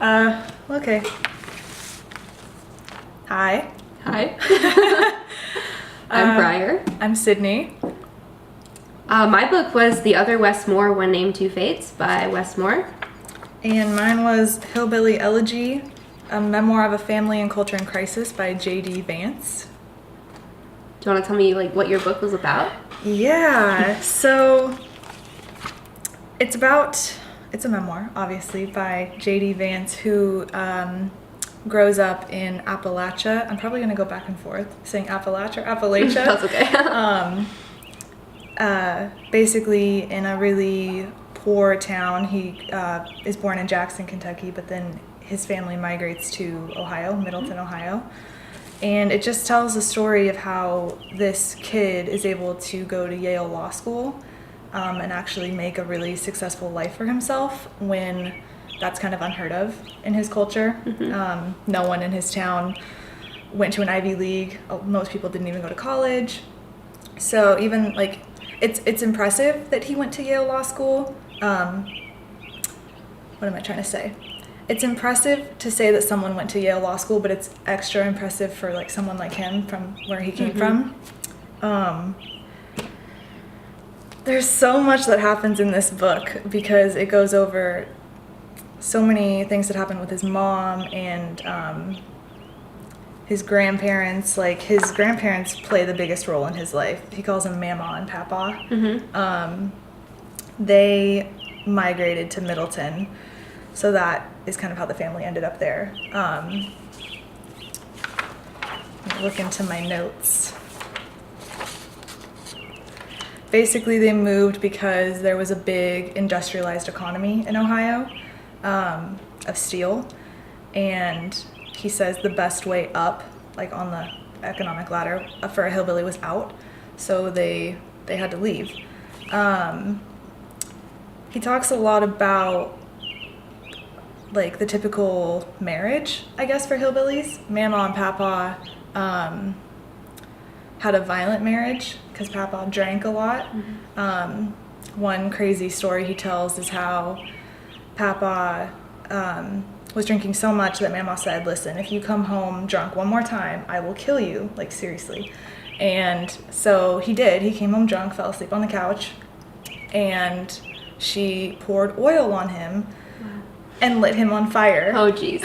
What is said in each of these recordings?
Okay. Hi. Hi. I'm Briar. I'm Sydney. My book was The Other Wes Moore, One Name, Two Fates by Wes Moore. And mine was Hillbilly Elegy, a memoir of a family and culture in crisis by J.D. Vance. Do you want to tell me what your book was about? Yeah, so it's a memoir, obviously, by J.D. Vance, who grows up in Appalachia. I'm probably going to go back and forth saying Appalachia. That's okay. Basically in a really poor town. He is born in Jackson, Kentucky, but then his family migrates to Ohio, Middleton, Ohio. And it just tells the story of how this kid is able to go to Yale Law School and actually make a really successful life for himself when that's kind of unheard of in his culture. Mm-hmm. No one in his town went to an Ivy League. Most people didn't even go to college. So even it's impressive that he went to Yale Law School. What am I trying to say? It's impressive to say that someone went to Yale Law School, but it's extra impressive for someone like him from where he came from. There's so much that happens in this book because it goes over so many things that happened with his mom and his grandparents. His grandparents play the biggest role in his life. He calls them Mama and Papa. Mm-hmm. They migrated to Middleton, so that is kind of how the family ended up there. Look into my notes. Basically, they moved because there was a big industrialized economy in Ohio of steel, and he says the best way up, on the economic ladder, for a hillbilly was out, so they had to leave. He talks a lot about the typical marriage, I guess, for hillbillies. Mama and Papa had a violent marriage because Papa drank a lot. Mm-hmm. One crazy story he tells is how Papa was drinking so much that Mama said, "Listen, if you come home drunk one more time, I will kill you," seriously. And so he did. He came home drunk, fell asleep on the couch, and she poured oil on him and lit him on fire. Oh, jeez.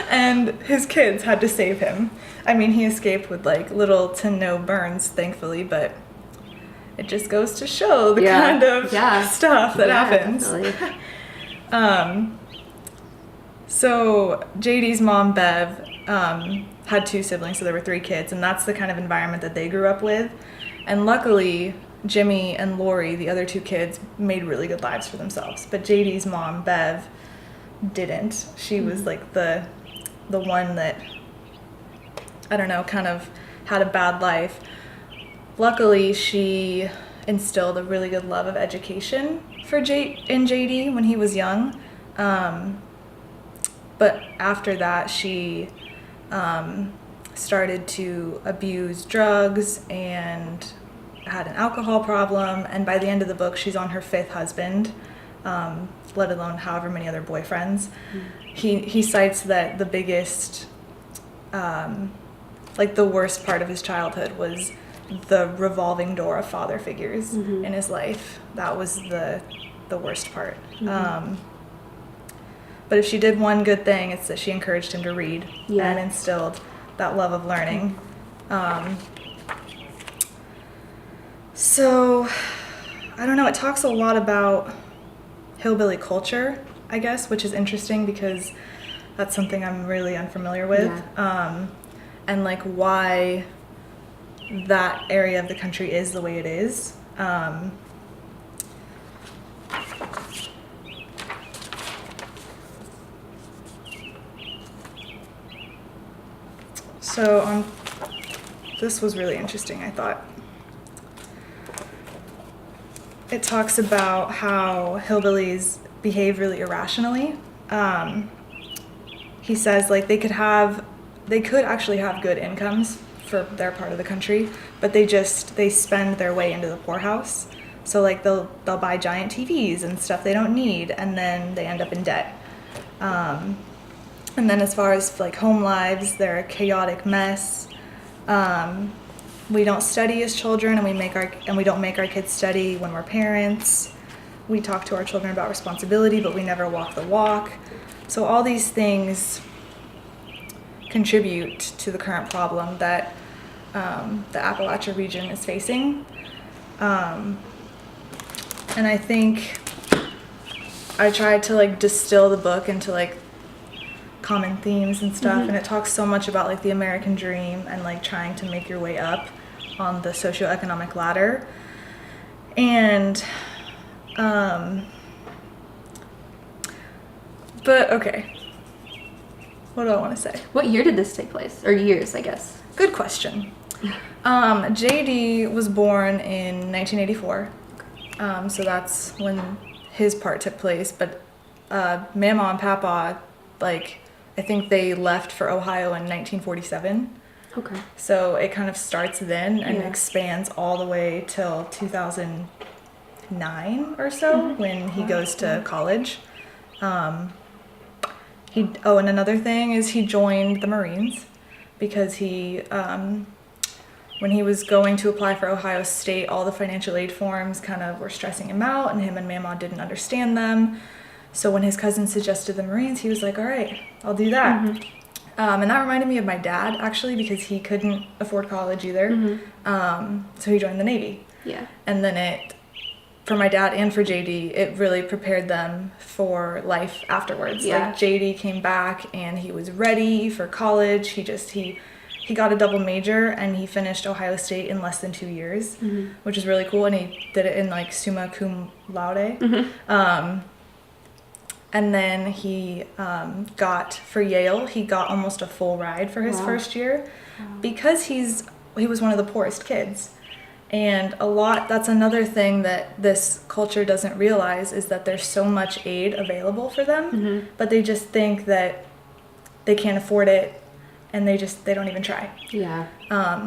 And his kids had to save him. I mean, he escaped with little to no burns, thankfully, but it just goes to show the kind of stuff that happens. So JD's mom, Bev, had 2 siblings, so there were 3 kids, and that's the kind of environment that they grew up with. And luckily, Jimmy and Lori, the other 2 kids, made really good lives for themselves. But JD's mom, Bev, didn't. She was the one that, I don't know, kind of had a bad life. Luckily, she instilled a really good love of education in JD when he was young. But after that, she started to abuse drugs and had an alcohol problem, and by the end of the book, she's on her 5th husband, let alone however many other boyfriends. He cites that the biggest, the worst part of his childhood was the revolving door of father figures in his life. That was the worst part. But if she did one good thing, it's that she encouraged him to read and instilled that love of learning. So, I don't know, it talks a lot about hillbilly culture, I guess, which is interesting because that's something I'm really unfamiliar with. And why that area of the country is the way it is. So this was really interesting, I thought. It talks about how hillbillies behave really irrationally. He says they could actually have good incomes for their part of the country, but they spend their way into the poorhouse. So they'll buy giant TVs and stuff they don't need, and then they end up in debt. And then as far as like home lives, they're a chaotic mess. We don't study as children, and we don't make our kids study when we're parents. We talk to our children about responsibility, but we never walk the walk. So all these things contribute to the current problem that the Appalachia region is facing. And I think I tried to like distill the book into like common themes and stuff, and it talks so much about like the American dream and like trying to make your way up on the socioeconomic ladder. And but okay, what do I want to say? What year did this take place? Or years, I guess. Good question. JD was born in 1984, so that's when his part took place, but Mama and Papa, like, I think they left for Ohio in 1947. Okay. So it kind of starts then and expands all the way till 2009 or so when he goes to college. And another thing is he joined the Marines because he, when he was going to apply for Ohio State, all the financial aid forms kind of were stressing him out, and him and Mama didn't understand them. So when his cousin suggested the Marines, he was like, all right, I'll do that. And that reminded me of my dad, actually, because he couldn't afford college either. So he joined the Navy. Yeah. And then for my dad and for JD, it really prepared them for life afterwards. Yeah. Like, JD came back and he was ready for college. He got a double major and he finished Ohio State in less than 2 years, which is really cool. And he did it in like summa cum laude. And then he got, for Yale, he got almost a full ride for his first year because he was one of the poorest kids. And that's another thing that this culture doesn't realize, is that there's so much aid available for them, but they just think that they can't afford it, and they don't even try. Yeah.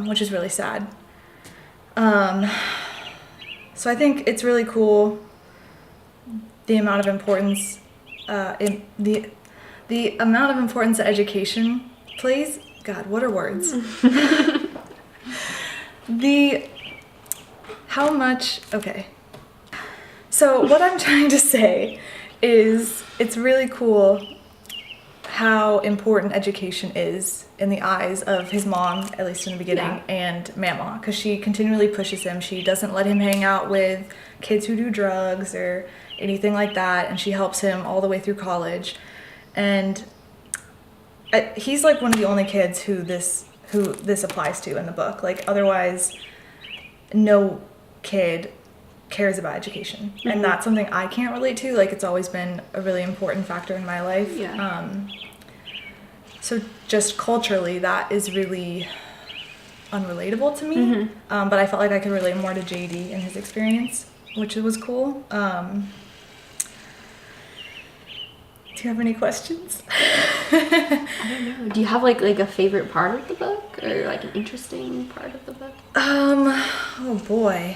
Which is really sad. So I think it's really cool the amount of importance the amount of importance that education plays. God, what are words? Okay. So what I'm trying to say is it's really cool how important education is in the eyes of his mom, at least in the beginning, and Mama, because she continually pushes him. She doesn't let him hang out with kids who do drugs or anything like that, and she helps him all the way through college. And he's like one of the only kids who this applies to in the book. Like, otherwise, no kid cares about education, and that's something I can't relate to. Like, it's always been a really important factor in my life. So just culturally, that is really unrelatable to me. But I felt like I could relate more to JD and his experience, which was cool. Do you have any questions? I don't know. Do you have like a favorite part of the book, or like an interesting part of the book? Oh boy.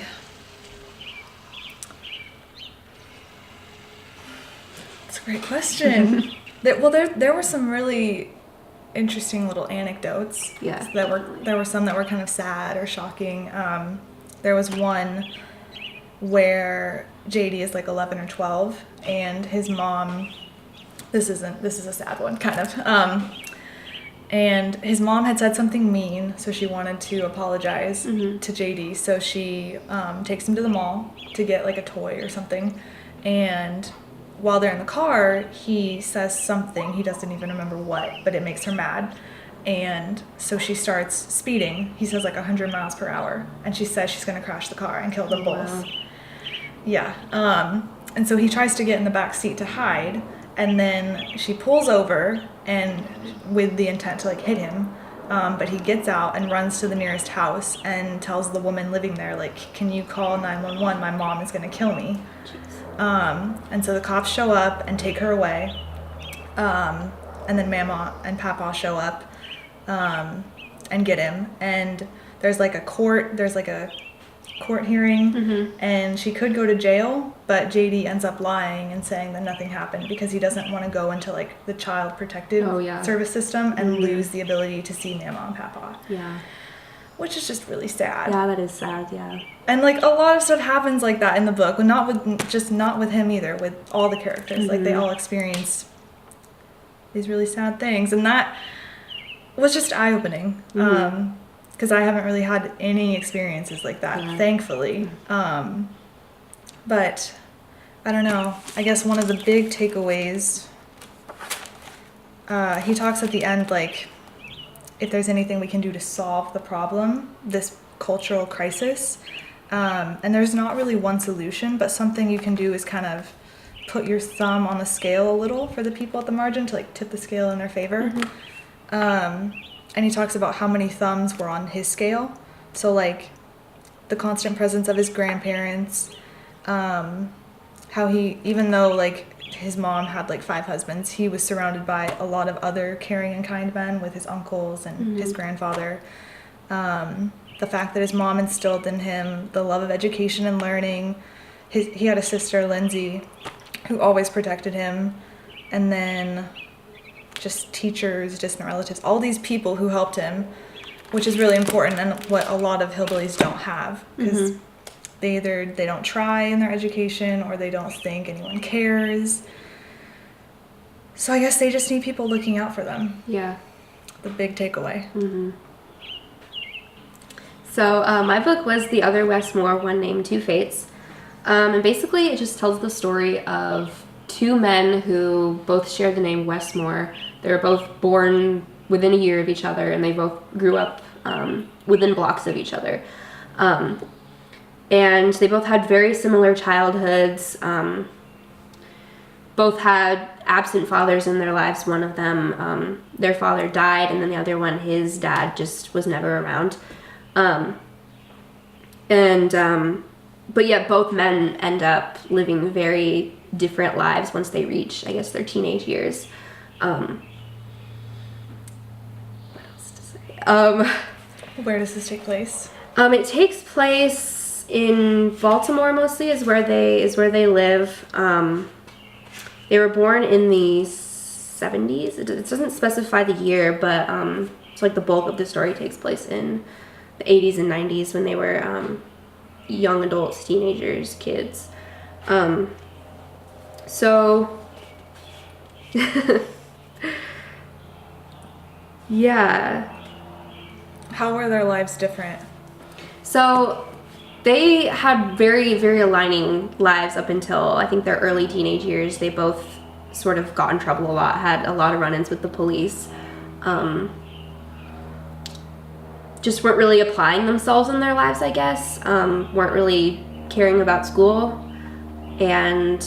That's a great question. There were some really interesting little anecdotes. Yeah. There were some that were kind of sad or shocking. There was one where JD is like 11 or 12, and his mom. This is a sad one, kind of. And his mom had said something mean, so she wanted to apologize to JD. So she takes him to the mall to get like a toy or something. And while they're in the car, he says something, he doesn't even remember what, but it makes her mad. And so she starts speeding. He says like 100 miles per hour. And she says she's going to crash the car and kill them both. Wow. Yeah. And so he tries to get in the back seat to hide. And then she pulls over, and with the intent to like hit him, but he gets out and runs to the nearest house and tells the woman living there, like, can you call 911? My mom is going to kill me. And so the cops show up and take her away. And then Mama and Papa show up and get him. And there's like a court, there's like a court hearing, and she could go to jail, but JD ends up lying and saying that nothing happened because he doesn't want to go into like the child protective service system and lose the ability to see Mama and Papa. Yeah. Which is just really sad. Yeah, that is sad, yeah. And like a lot of stuff happens like that in the book, not with him either, with all the characters. Like they all experience these really sad things, and that was just eye-opening. Because I haven't really had any experiences like that, thankfully. But I don't know. I guess one of the big takeaways, he talks at the end, like, if there's anything we can do to solve the problem, this cultural crisis. And there's not really one solution, but something you can do is kind of put your thumb on the scale a little for the people at the margin to like tip the scale in their favor. And he talks about how many thumbs were on his scale. So like the constant presence of his grandparents, how he, even though like his mom had like 5 husbands, he was surrounded by a lot of other caring and kind men with his uncles and his grandfather. The fact that his mom instilled in him the love of education and learning. He had a sister, Lindsay, who always protected him. And then just teachers, distant relatives, all these people who helped him, which is really important and what a lot of hillbillies don't have. Because they don't try in their education or they don't think anyone cares. So I guess they just need people looking out for them. Yeah. The big takeaway. So my book was The Other Wes Moore, One Name, Two Fates. And basically it just tells the story of 2 men who both share the name Wes Moore. They were both born within a year of each other, and they both grew up within blocks of each other. And they both had very similar childhoods. Both had absent fathers in their lives. One of them, their father died, and then the other one, his dad just was never around. But yet both men end up living very different lives once they reach, I guess, their teenage years. What else to say? Where does this take place? It takes place in Baltimore mostly is where they live. They were born in the 70s. It doesn't specify the year, but it's like the bulk of the story takes place in the 80s and 90s when they were young adults, teenagers, kids. So yeah. How were their lives different? So they had very, very aligning lives up until I think their early teenage years. They both sort of got in trouble a lot, had a lot of run-ins with the police. Just weren't really applying themselves in their lives, I guess. Weren't really caring about school. And,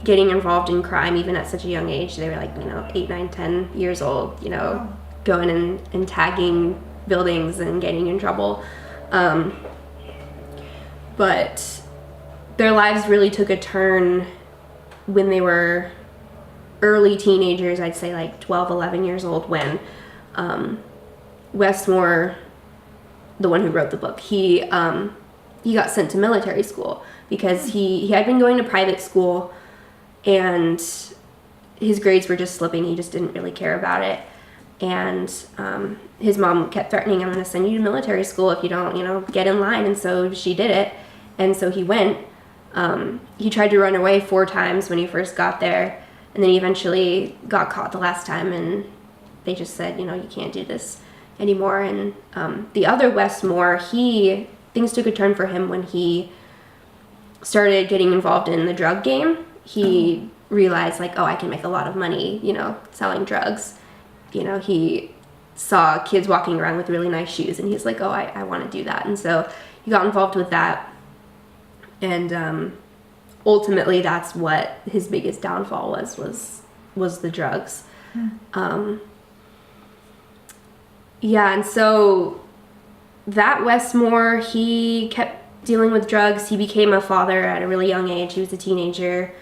getting involved in crime even at such a young age. They were like, 8, 9, 10 years old, going and tagging buildings and getting in trouble. But their lives really took a turn when they were early teenagers, I'd say like 12, 11 years old, when Wes Moore, the one who wrote the book, he got sent to military school because he had been going to private school and his grades were just slipping. He just didn't really care about it. And his mom kept threatening, I'm going to send you to military school if you don't, get in line. And so she did it. And so he went. He tried to run away 4 times when he first got there. And then he eventually got caught the last time. And they just said, you can't do this anymore. And the other Wes Moore, things took a turn for him when he started getting involved in the drug game. He realized like, I can make a lot of money, selling drugs. He saw kids walking around with really nice shoes and he's like, I want to do that. And so he got involved with that. And ultimately that's what his biggest downfall was the drugs. And so that Wes Moore, he kept dealing with drugs. He became a father at a really young age. He was a teenager.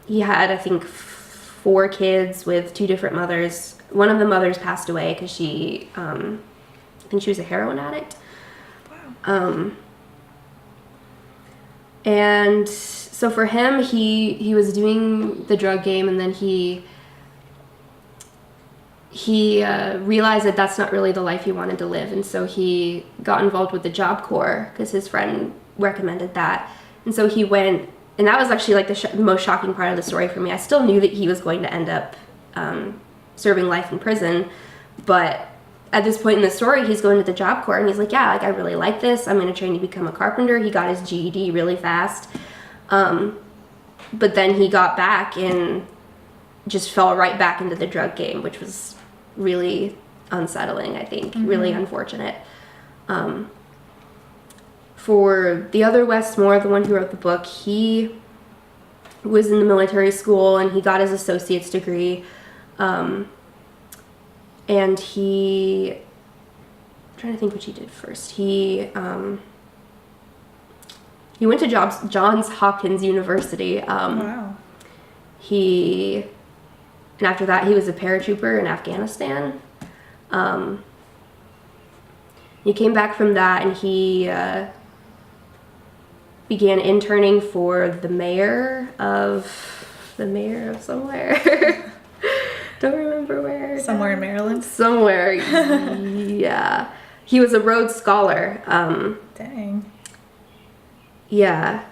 He had, I think, 4 kids with 2 different mothers. One of the mothers passed away because I think she was a heroin addict. And so for him, he was doing the drug game, and then he realized that that's not really the life he wanted to live, and so he got involved with the Job Corps because his friend recommended that. And so he went, and that was actually like the most shocking part of the story for me. I still knew that he was going to end up serving life in prison, but at this point in the story, he's going to the Job Corps, and he's like, yeah, like, I really like this. I'm going to train to become a carpenter. He got his GED really fast. But then he got back and just fell right back into the drug game, which was really unsettling, I think, really unfortunate. For the other Wes Moore, the one who wrote the book, he was in the military school, and he got his associate's degree. And I'm trying to think what he did first. He went to Johns Hopkins University. Wow. And after that, he was a paratrooper in Afghanistan. He came back from that, and he began interning for the mayor of somewhere. Don't remember where. Somewhere in Maryland? Somewhere, yeah. He was a Rhodes Scholar. Dang. Yeah.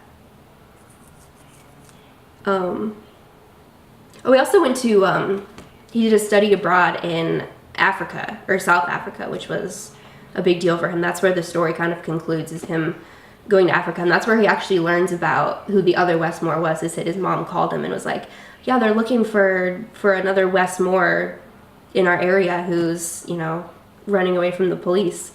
We also went to, he did a study abroad in Africa, or South Africa, which was a big deal for him. That's where the story kind of concludes, is him going to Africa. And that's where he actually learns about who the other Wes Moore was. Is that his mom called him and was like, yeah, they're looking for another Wes Moore in our area who's, running away from the police,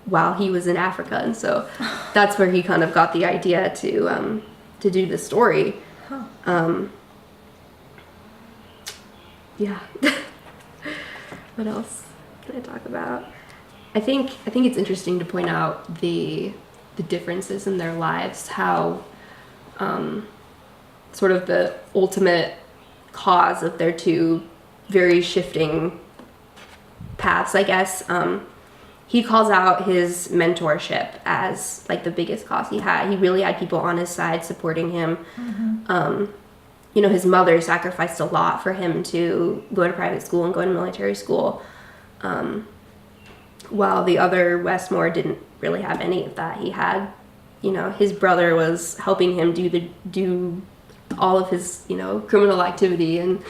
while he was in Africa. And so that's where he kind of got the idea to do the story. Huh. Yeah. What else can I talk about? I think it's interesting to point out the differences in their lives, how sort of the ultimate cause of their two very shifting paths, I guess. He calls out his mentorship as like the biggest cause he had. He really had people on his side supporting him. His mother sacrificed a lot for him to go to private school and go to military school, while the other Wes Moore didn't really have any of that. He had, his brother was helping him do all of his, criminal activity, and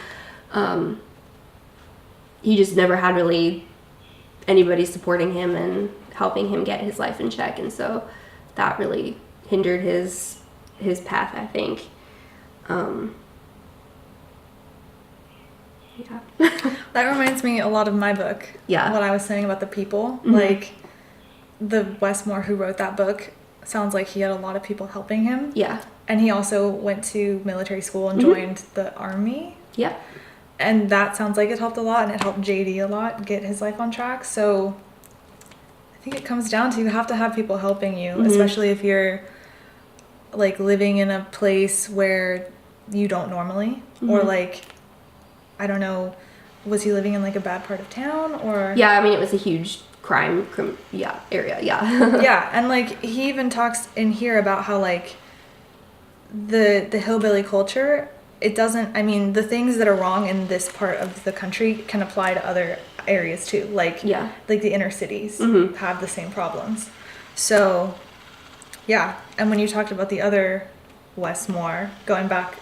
he just never had really anybody supporting him and helping him get his life in check, and so that really hindered his path, I think. Yeah. That reminds me a lot of my book. Yeah. What I was saying about the people. Like, the Wes Moore who wrote that book sounds like he had a lot of people helping him. Yeah. And he also went to military school and joined the army. Yeah. And that sounds like it helped a lot, and it helped JD a lot get his life on track. So I think it comes down to, you have to have people helping you, especially if you're like living in a place where you don't normally, or like, I don't know, was he living in like a bad part of town, or? Yeah, I mean, it was a huge crime area, yeah. Yeah, and like, he even talks in here about how like the hillbilly culture, it doesn't, I mean, the things that are wrong in this part of the country can apply to other areas too. Like, like the inner cities have the same problems. So, yeah. And when you talked about the other Wes Moore going back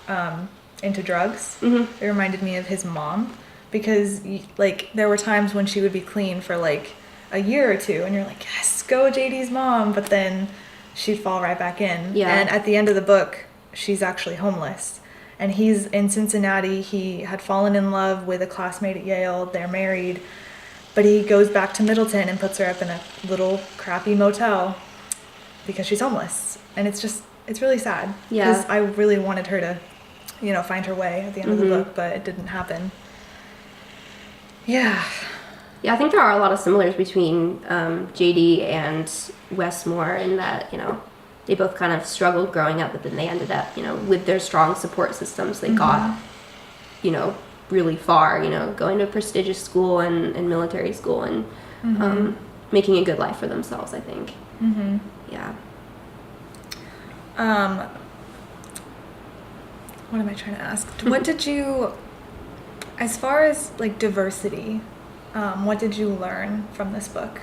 into drugs, it reminded me of his mom, because like there were times when she would be clean for like a year or two, and you're like, yes, go JD's mom, but then she'd fall right back in. Yeah. And at the end of the book, she's actually homeless. And he's in Cincinnati. He had fallen in love with a classmate at Yale. They're married. But he goes back to Middleton and puts her up in a little crappy motel because she's homeless. And it's really sad. Yeah. Because I really wanted her to, find her way at the end of the book, but it didn't happen. Yeah. Yeah, I think there are a lot of similarities between JD and Wes Moore in that, they both kind of struggled growing up, but then they ended up, with their strong support systems, they got, really far, going to a prestigious school and military school and making a good life for themselves, I think. Mm-hmm. Yeah. What am I trying to ask? What did you, as far as like diversity, what did you learn from this book?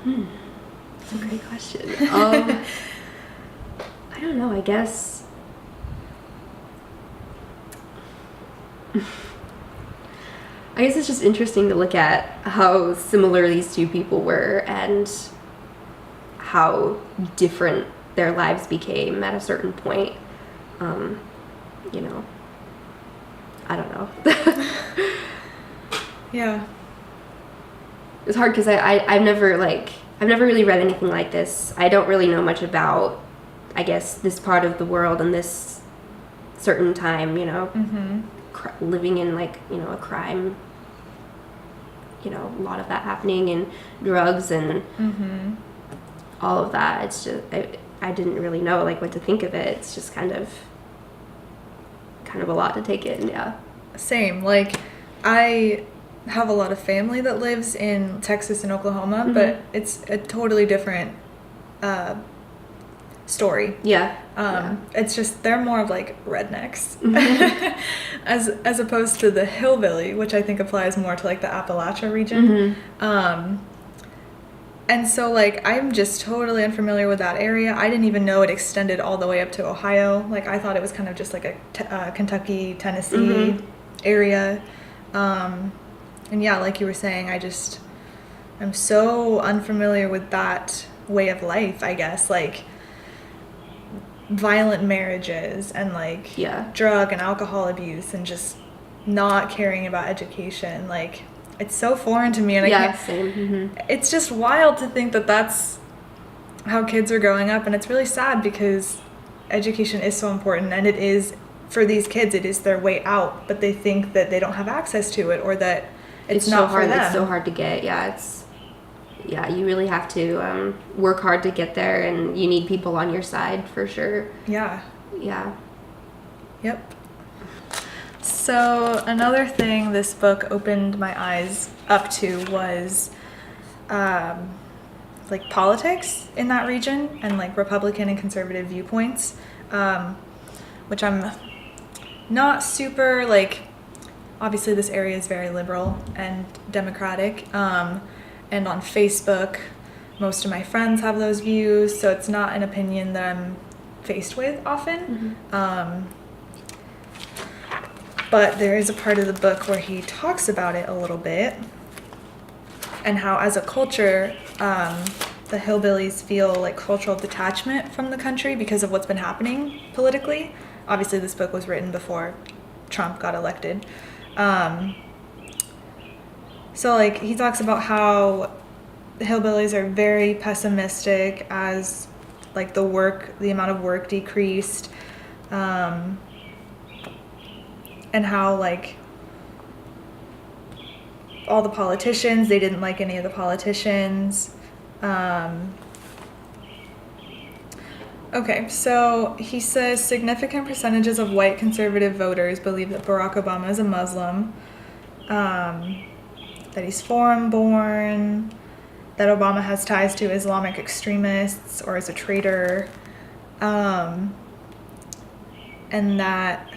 That's a great question. I don't know, I guess. I guess it's just interesting to look at how similar these two people were and how different their lives became at a certain point. You know, I don't know. Yeah. It's hard because I've never really read anything like this. I don't really know much about, I guess, this part of the world and this certain time, you know, living in like, you know, a crime, you know, a lot of that happening, and drugs and all of that. It's just, I didn't really know like what to think of it. It's just kind of a lot to take in. Yeah. Same. Like, I have a lot of family that lives in Texas and Oklahoma, but it's a totally different story. Yeah. It's just they're more of like rednecks as opposed to the hillbilly, which I think applies more to like the Appalachia region. And so like I'm just totally unfamiliar with that area. I didn't even know it extended all the way up to Ohio. Like I thought it was kind of just like a Kentucky, Tennessee area. And yeah, like you were saying, I'm so unfamiliar with that way of life, I guess. Like violent marriages and like drug and alcohol abuse and just not caring about education. Like it's so foreign to me, and it's just wild to think that that's how kids are growing up, and it's really sad because education is so important, and it is for these kids, it is their way out, but they think that they don't have access to it or that it's not so hard. for them. It's so hard to get. You really have to work hard to get there, and you need people on your side for sure. Yeah. Yep. So another thing this book opened my eyes up to was like politics in that region and like Republican and conservative viewpoints, which I'm not super like. Obviously, this area is very liberal and democratic, and on Facebook, most of my friends have those views, so it's not an opinion that I'm faced with often. But there is a part of the book where he talks about it a little bit, and how as a culture, the hillbillies feel like cultural detachment from the country because of what's been happening politically. Obviously, this book was written before Trump got elected. So like he talks about how the hillbillies are very pessimistic as like the amount of work decreased, and how like all the politicians, they didn't like any of the politicians. Okay, so he says significant percentages of white conservative voters believe that Barack Obama is a Muslim, that he's foreign-born, that Obama has ties to Islamic extremists or is a traitor, and that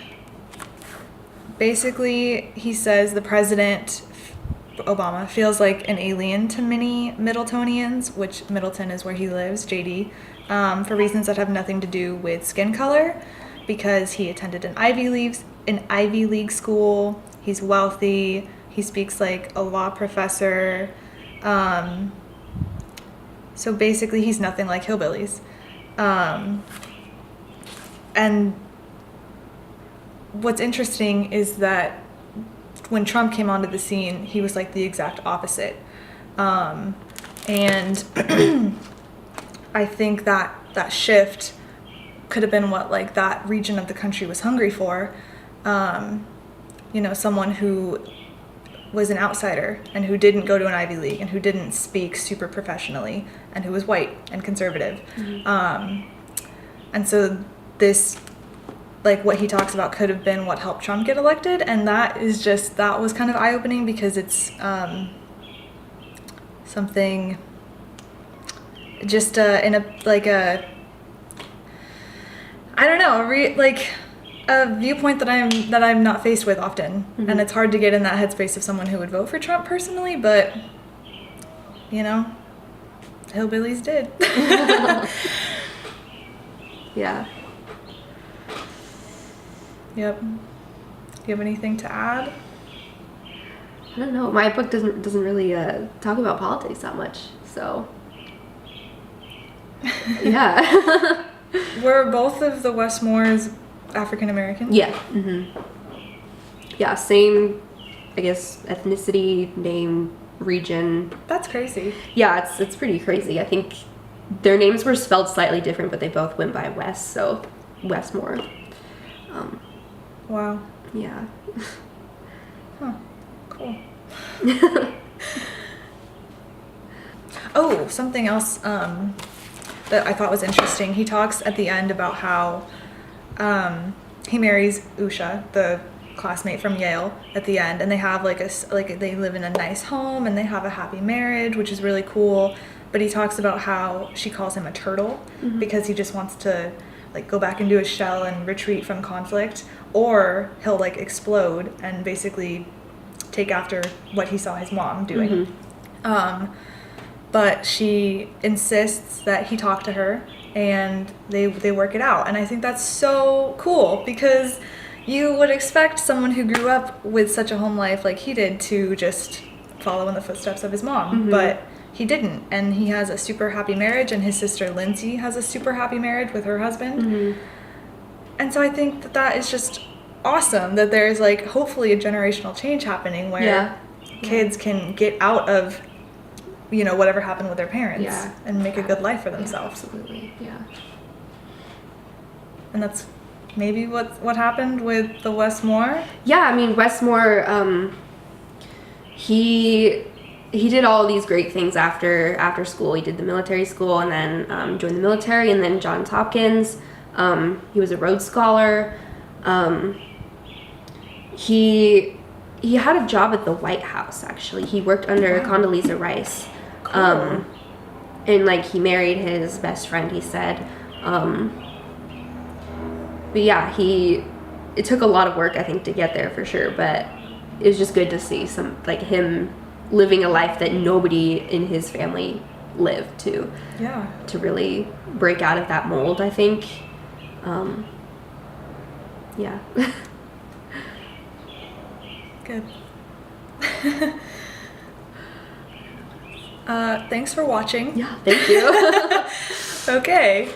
basically he says the president, Obama, feels like an alien to many Middletonians, which Middleton is where he lives, JD, for reasons that have nothing to do with skin color, because he attended an Ivy League school, he's wealthy, he speaks like a law professor, so basically he's nothing like hillbillies. And what's interesting is that when Trump came onto the scene, he was like the exact opposite. And I think that shift could have been what like that region of the country was hungry for. Someone who was an outsider and who didn't go to an Ivy League and who didn't speak super professionally and who was white and conservative. And so this, like what he talks about could have been what helped Trump get elected, and that was kind of eye-opening because it's something just in a like a I don't know a viewpoint that I'm not faced with often, and it's hard to get in that headspace of someone who would vote for Trump personally, but you know, hillbillies did. Yeah. Yep. Do you have anything to add? I don't know. My book doesn't really talk about politics that much, so yeah. Were both of the Wes Moores African American? Yeah. Yeah. Same, I guess, ethnicity, name, region. That's crazy. Yeah, it's pretty crazy. I think their names were spelled slightly different, but they both went by Wes, so Wes Moore. Wow. Yeah. Huh. Cool. Oh, something else that I thought was interesting. He talks at the end about how he marries Usha, the classmate from Yale, at the end, and they have they live in a nice home and they have a happy marriage, which is really cool. But he talks about how she calls him a turtle because he just wants to like go back into his shell and retreat from conflict, or he'll like explode and basically take after what he saw his mom doing. But she insists that he talk to her and they work it out. And I think that's so cool, because you would expect someone who grew up with such a home life like he did to just follow in the footsteps of his mom. But he didn't. And he has a super happy marriage, and his sister Lindsay has a super happy marriage with her husband. And so I think that is just awesome, that there's like hopefully a generational change happening where kids can get out of, you know, whatever happened with their parents and make a good life for themselves. Absolutely. Yeah. And that's maybe what happened with the Wes Moore. Yeah, I mean, Wes Moore, he did all these great things after school. He did the military school and then joined the military, and then Johns Hopkins. He was a Rhodes Scholar. He had a job at the White House, actually. He worked under Condoleezza Rice. Cool. And like he married his best friend, he said. But yeah, it took a lot of work, I think, to get there for sure, but it was just good to see some like him living a life that nobody in his family lived to really break out of that mold, I think. Yeah. Good. Thanks for watching. Yeah, thank you. Okay.